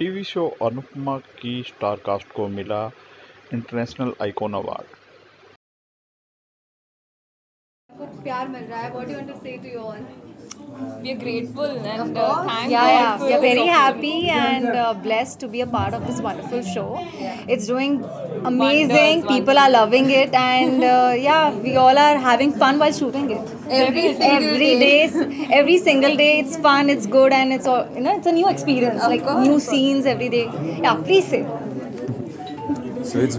TV show Anupama की star cast को मिला इंटरनेशनल आइकॉन अवार्ड। प्यार मिल रहा है. What do you want to say to you all? We are grateful and thank Yeah, God for we are this very happy opportunity. and blessed to be a part of this wonderful show. It's doing amazing. Wonders, People are loving it, and yeah, we all are having fun while shooting it. Every single day, every single day, it's fun, it's good, and it's all, it's a new experience, like course. new scenes every day. Yeah, please say. So it's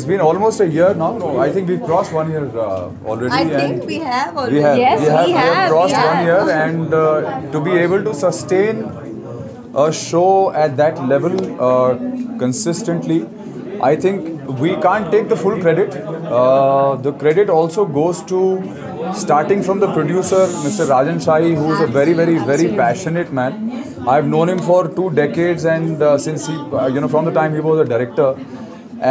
been almost a year now. No, I think we've crossed 1 year already. I and think we have already. We have. Yes, we have crossed we 1 year, and to be able to sustain a show at that level consistently, I think we can't take the full credit. The credit also goes to starting from the producer, Mr. Rajan Shahi, who is a very, very, very passionate man. I've known him for 2 decades, and since he, from the time he was a director.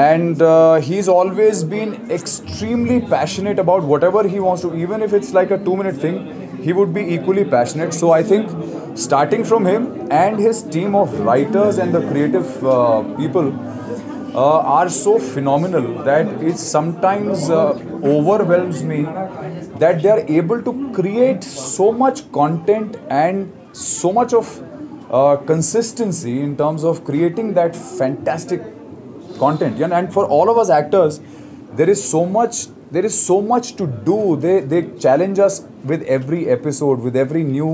And he's always been extremely passionate about whatever he wants to, even if it's like a 2-minute thing, he would be equally passionate. So I think starting from him and his team of writers and the creative people are so phenomenal that it sometimes overwhelms me that they are able to create so much content and so much of consistency in terms of creating that fantastic content. And for all of us actors, there is so much to do. They challenge us with every episode, with every new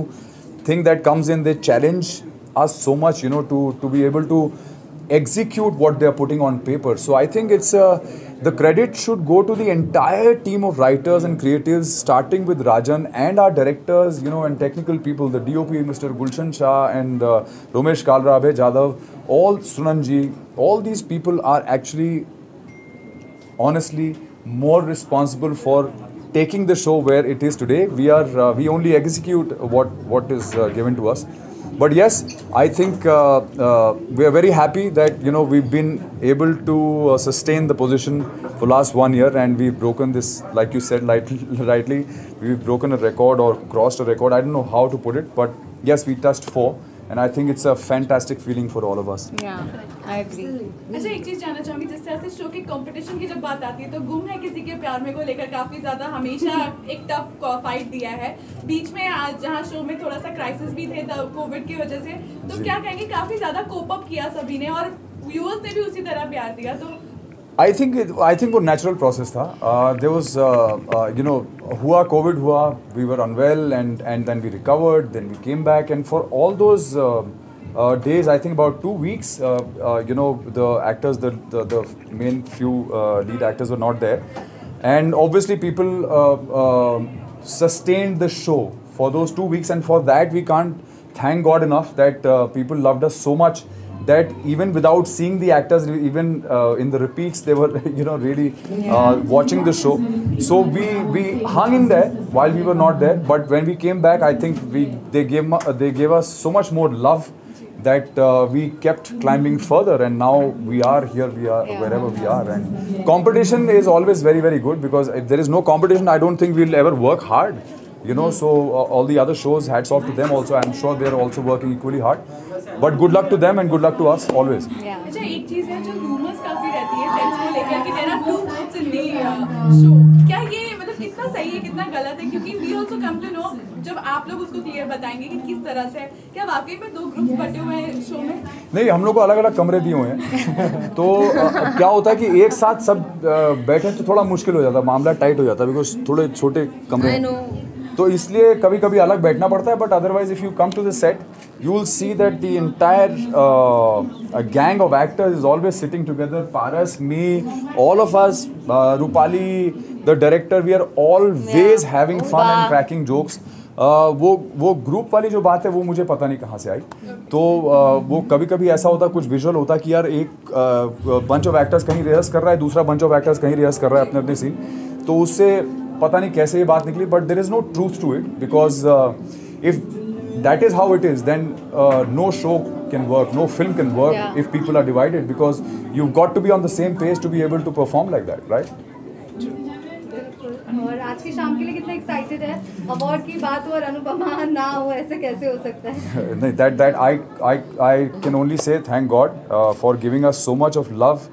thing that comes in. They challenge us so much, to be able to execute what they are putting on paper. So I think it's the credit should go to the entire team of writers and creatives, starting with Rajan and our directors, and technical people, the DOP, Mr. Gulshan Shah, and Romesh Kalra, Abhay Jadhav, all Sunanji, all these people are actually, honestly, more responsible for taking the show where it is today. We only execute what is given to us. But yes, I think we are very happy that we've been able to sustain the position for last 1 year, and we've broken this, like you said rightly, we've broken a record or crossed a record. I don't know how to put it, but yes, we touched 4, and I think it's a fantastic feeling for all of us. Yeah, I agree. अच्छा एक चीज जानना चाहूंगी, जिस तरह से show के competition की जब बात आती है तो गुम है किसी के प्यार में को लेकर काफी ज्यादा हमेशा एक टफ फाइट दिया है. बीच में आज जहां शो में थोड़ा सा क्राइसिस भी थे कोविड की वजह से, तो क्या कहेंगे काफी ज्यादा कोप अप किया सभी ने और व्यूअर्स ने भी उसी तरह प्यार दिया. तो I think वो natural process था. There was हुआ COVID हुआ, we were unwell, and then we recovered, then we came back, and for all those days, I think about 2 weeks, the actors, the main few lead actors were not there, and obviously people sustained the show for those 2 weeks, and for that we can't thank God enough that people loved us so much that even without seeing the actors, even in the repeats, they were really watching the show. So we hung in there while we were not there, but when we came back, I think they gave us so much more love that we kept climbing further, and now we are here, wherever we are. And competition is always very, very good, because if there is no competition, I don't think we'll ever work hard. So all the other shows, hats off to them also. I'm sure they're also working equally hard. But good luck to them and good luck to us always. Yeah. अच्छा एक चीज है जो rumours काफी रहती है sets को लेकर कि there are 2 groups in the show. क्या ये मतलब कितना सही है कितना गलत है, क्योंकि we also come to know जब आप लोग उसको क्लियर बताएंगे कि किस तरह से क्या वाकई में 2 ग्रुप्स बटे हुए हैं शो में? नहीं, हम लोग को अलग अलग कमरे दिए हुए हैं. तो क्या होता है कि एक साथ सब बैठे तो थोड़ा मुश्किल हो जाता, मामला टाइट हो जाता, बिकॉज थोड़े छोटे कमरे हैं. तो इसलिए कभी कभी अलग बैठना पड़ता है. But otherwise if you come to the set, you will see that the entire gang of actors is always sitting together. Paras, me, all of us, Rupali, the director, we are always having fun and cracking jokes. वो group वाली जो बात है वो मुझे पता नहीं कहाँ से आई. तो वो कभी कभी ऐसा होता, कुछ विजुअल होता कि यार एक बंच ऑफ एक्टर्स कहीं रिहर्स कर रहा है, दूसरा बंच ऑफ एक्टर्स कहीं रिहर्स कर रहा है अपने अपने सीन. तो उससे पता नहीं कैसे ये बात निकली. But there is no truth to it, because if that is how it is, then no show can work, no film can work if people are divided, because you've got to be on the same page to be able to perform like that, right? और आज की शाम के लिए कितना excited है? Award की बात हो और अनुपमा ना हो, ऐसे कैसे हो सकता है? that I can only say thank God for giving us so much of love.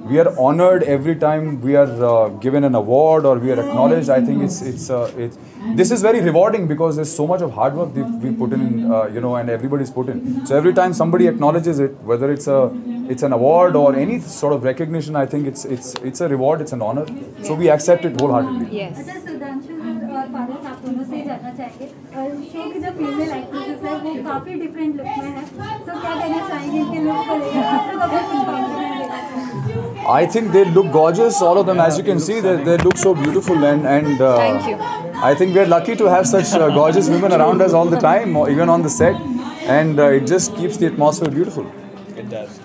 We are honored every time we are given an award or we are acknowledged. I think this is very rewarding because there's so much of hard work we put in, and everybody's put in. So every time somebody acknowledges it, whether it's an award or any sort of recognition, I think it's a reward, it's an honor. So we accept it wholeheartedly. Yes. अच्छा, सुधांशु और पारस, आप दोनों से जानना चाहेंगे, show की जो female actresses है वो काफ़ी डिफरेंट लुक में है, तो क्या कहना चाहेंगे इनके लुक को लेकर? आप लोग अपना कुछ कॉम्प्लीमेंट देना? I think they look gorgeous, all of them, as you can see. They look so beautiful, and Thank you. I think we're lucky to have such gorgeous women around us all the time, or even on the set, and it just keeps the atmosphere beautiful. It does.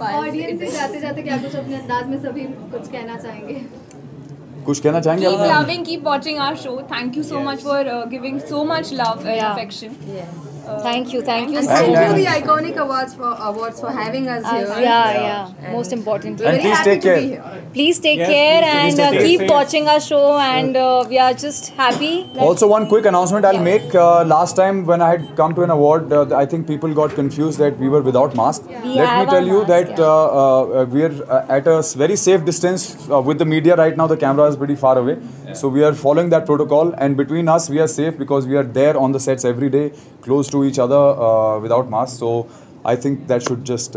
Audience से जाते जाते क्या कुछ अपने अंदाज में सभी कुछ कहना चाहेंगे? कुछ कहना चाहेंगे Keep आप? loving, keep watching our show. Thank you so much for giving so much love and Yeah. affection. Thank you. And so thank much. you, the iconic awards for having us here. Yeah. Most importantly. And please take care. Please take Yes, care please and stay keep safe. watching our show, and we are just happy. Also, one quick announcement I'll make. Last time when I had come to an award, I think people got confused that we were without mask. We Let have me tell our you mask, that we're at a very safe distance with the media right now. The camera is pretty far away. So we are following that protocol, and between us we are safe because we are there on the sets every day, close to each other without masks. So I think that should just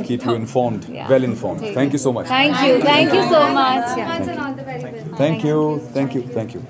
keep you informed, well informed. Thank you so much. Thank you so much. And all the very best. Thank you.